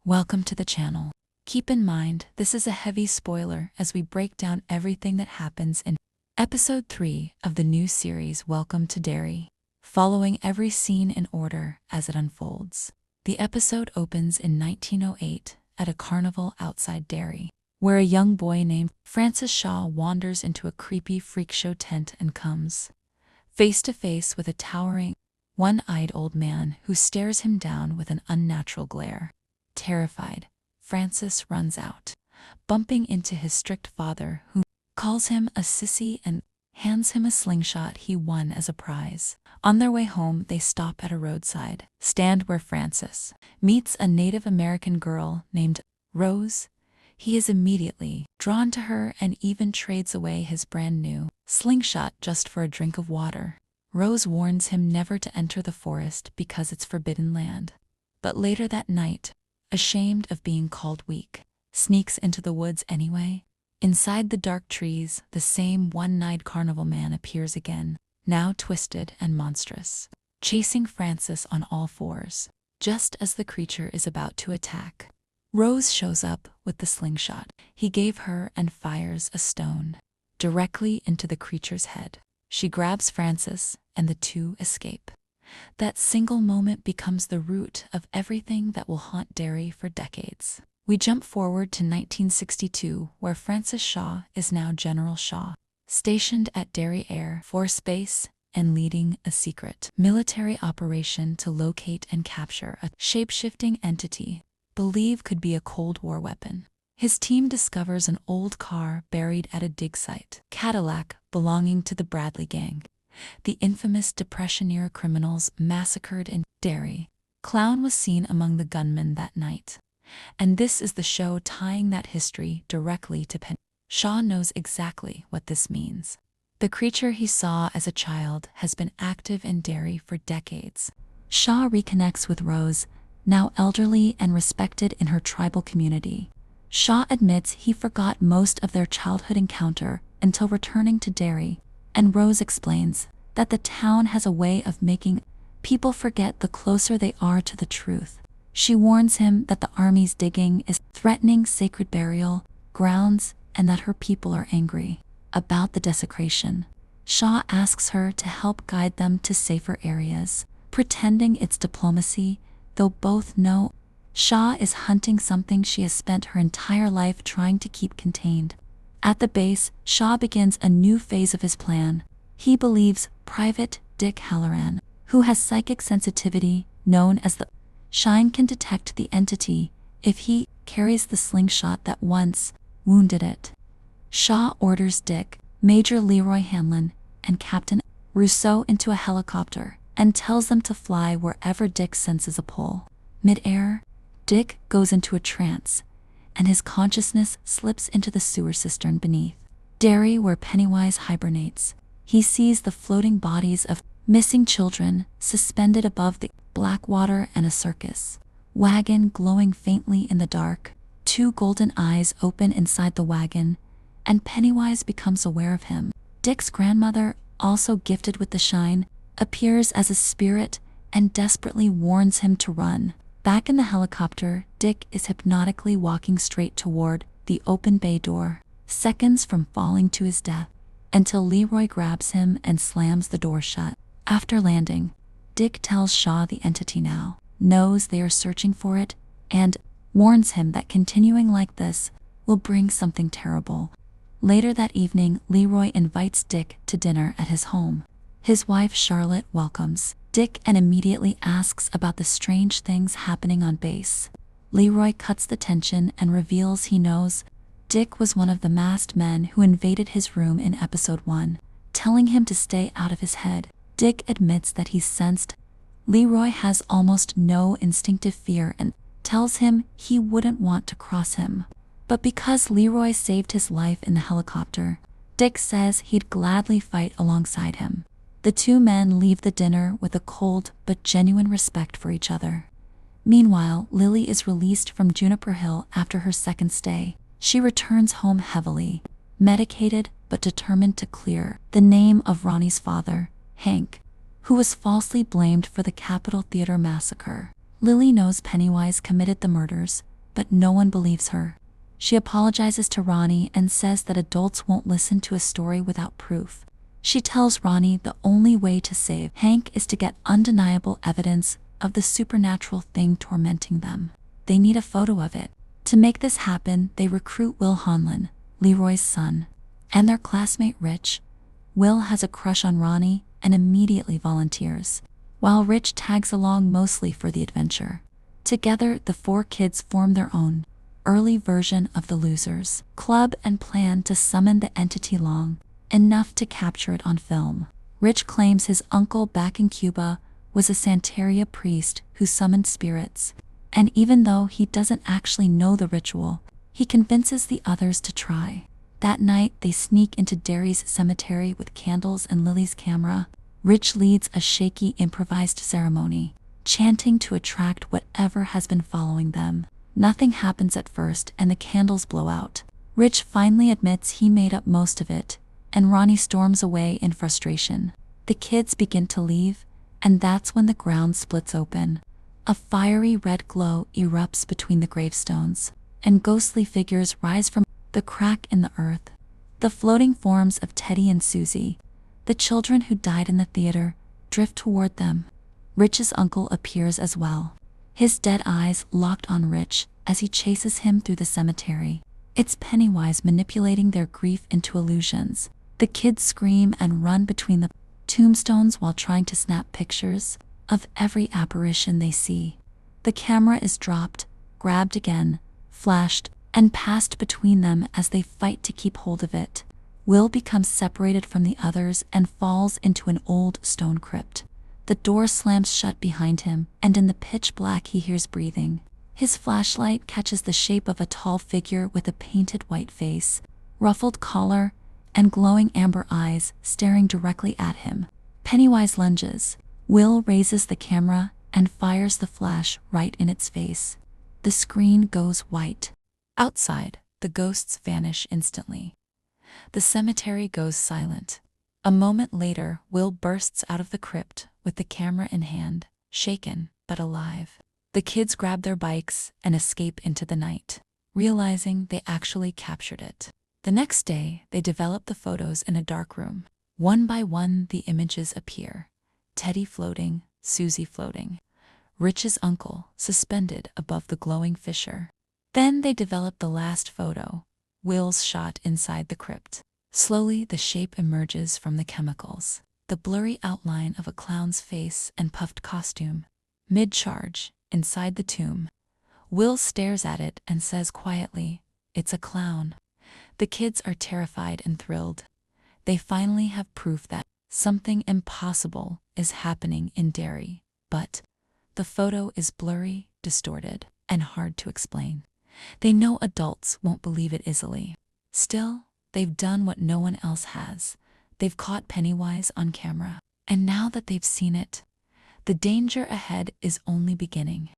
Welcome to the channel. Keep in mind, this is a heavy spoiler as we break down everything that happens in Episode 3 of the new series Welcome to Derry, following every scene in order as it unfolds. The episode opens in 1908 at a carnival outside Derry, where a young boy named Francis Shaw wanders into a creepy freak show tent and comes face to face with a towering, one-eyed old man who stares him down with an unnatural glare. Terrified, Francis runs out, bumping into his strict father who calls him a sissy and hands him a slingshot he won as a prize. On their way home, they stop at a roadside stand where Francis meets a Native American girl named Rose. He is immediately drawn to her and even trades away his brand new slingshot just for a drink of water. Rose warns him never to enter the forest because it's forbidden land. But later that night, ashamed of being called weak, sneaks into the woods anyway. Inside the dark trees, the same one-eyed carnival man appears again, now twisted and monstrous, chasing Francis on all fours. Just as the creature is about to attack, Rose shows up with the slingshot he gave her and fires a stone directly into the creature's head. She grabs Francis and the two escape. That single moment becomes the root of everything that will haunt Derry for decades. We jump forward to 1962, where Francis Shaw is now General Shaw, stationed at Derry Air Force Base and leading a secret military operation to locate and capture a shape-shifting entity believed could be a Cold War weapon. His team discovers an old car buried at a dig site, Cadillac belonging to the Bradley Gang, the infamous Depression-era criminals massacred in Derry. Clown was seen among the gunmen that night, and this is the show tying that history directly to Pennywise. Shaw knows exactly what this means. The creature he saw as a child has been active in Derry for decades. Shaw reconnects with Rose, now elderly and respected in her tribal community. Shaw admits he forgot most of their childhood encounter until returning to Derry, and Rose explains that the town has a way of making people forget the closer they are to the truth. She warns him that the army's digging is threatening sacred burial grounds and that her people are angry about the desecration. Shaw asks her to help guide them to safer areas, pretending it's diplomacy, though both know Shaw is hunting something she has spent her entire life trying to keep contained. At the base, Shaw begins a new phase of his plan. He believes Private Dick Halloran, who has psychic sensitivity known as the Shine, can detect the entity if he carries the slingshot that once wounded it. Shaw orders Dick, Major Leroy Hanlon, and Captain Rousseau into a helicopter and tells them to fly wherever Dick senses a pull. Mid-air, Dick goes into a trance, and his consciousness slips into the sewer cistern beneath Derry where Pennywise hibernates. He sees the floating bodies of missing children suspended above the black water and a circus wagon glowing faintly in the dark. Two golden eyes open inside the wagon, and Pennywise becomes aware of him. Dick's grandmother, also gifted with the shine, appears as a spirit and desperately warns him to run. Back in the helicopter, Dick is hypnotically walking straight toward the open bay door, seconds from falling to his death, until Leroy grabs him and slams the door shut. After landing, Dick tells Shaw the entity now knows they are searching for it and warns him that continuing like this will bring something terrible. Later that evening, Leroy invites Dick to dinner at his home. His wife Charlotte welcomes Dick and immediately asks about the strange things happening on base. Leroy cuts the tension and reveals he knows Dick was one of the masked men who invaded his room in episode 1, telling him to stay out of his head. Dick admits that he's sensed Leroy has almost no instinctive fear and tells him he wouldn't want to cross him. But because Leroy saved his life in the helicopter, Dick says he'd gladly fight alongside him. The two men leave the dinner with a cold but genuine respect for each other. Meanwhile, Lily is released from Juniper Hill after her second stay. She returns home heavily, medicated but determined to clear the name of Ronnie's father, Hank, who was falsely blamed for the Capitol Theater massacre. Lily knows Pennywise committed the murders, but no one believes her. She apologizes to Ronnie and says that adults won't listen to a story without proof. She tells Ronnie the only way to save Hank is to get undeniable evidence of the supernatural thing tormenting them. They need a photo of it. To make this happen, they recruit Will Honlin, Leroy's son, and their classmate Rich. Will has a crush on Ronnie and immediately volunteers, while Rich tags along mostly for the adventure. Together, the four kids form their own early version of the Losers Club and plan to summon the entity long enough to capture it on film. Rich claims his uncle back in Cuba was a Santeria priest who summoned spirits, and even though he doesn't actually know the ritual, he convinces the others to try. That night, they sneak into Derry's cemetery with candles and Lily's camera. Rich leads a shaky improvised ceremony, chanting to attract whatever has been following them. Nothing happens at first and the candles blow out. Rich finally admits he made up most of it, and Ronnie storms away in frustration. The kids begin to leave, and that's when the ground splits open. A fiery red glow erupts between the gravestones, and ghostly figures rise from the crack in the earth. The floating forms of Teddy and Susie, the children who died in the theater, drift toward them. Rich's uncle appears as well, his dead eyes locked on Rich as he chases him through the cemetery. It's Pennywise manipulating their grief into illusions. The kids scream and run between the tombstones while trying to snap pictures of every apparition they see. The camera is dropped, grabbed again, flashed, and passed between them as they fight to keep hold of it. Will becomes separated from the others and falls into an old stone crypt. The door slams shut behind him, and in the pitch black he hears breathing. His flashlight catches the shape of a tall figure with a painted white face, ruffled collar, and glowing amber eyes staring directly at him. Pennywise lunges. Will raises the camera and fires the flash right in its face. The screen goes white. Outside, the ghosts vanish instantly. The cemetery goes silent. A moment later, Will bursts out of the crypt with the camera in hand, shaken but alive. The kids grab their bikes and escape into the night, realizing they actually captured it. The next day, they develop the photos in a dark room. One by one, the images appear. Teddy floating, Susie floating, Rich's uncle suspended above the glowing fissure. Then they develop the last photo, Will's shot inside the crypt. Slowly, the shape emerges from the chemicals. The blurry outline of a clown's face and puffed costume. Mid-charge, inside the tomb, Will stares at it and says quietly, "It's a clown." The kids are terrified and thrilled. They finally have proof that something impossible is happening in Derry, but the photo is blurry, distorted, and hard to explain. They know adults won't believe it easily. Still, they've done what no one else has. They've caught Pennywise on camera. And now that they've seen it, the danger ahead is only beginning.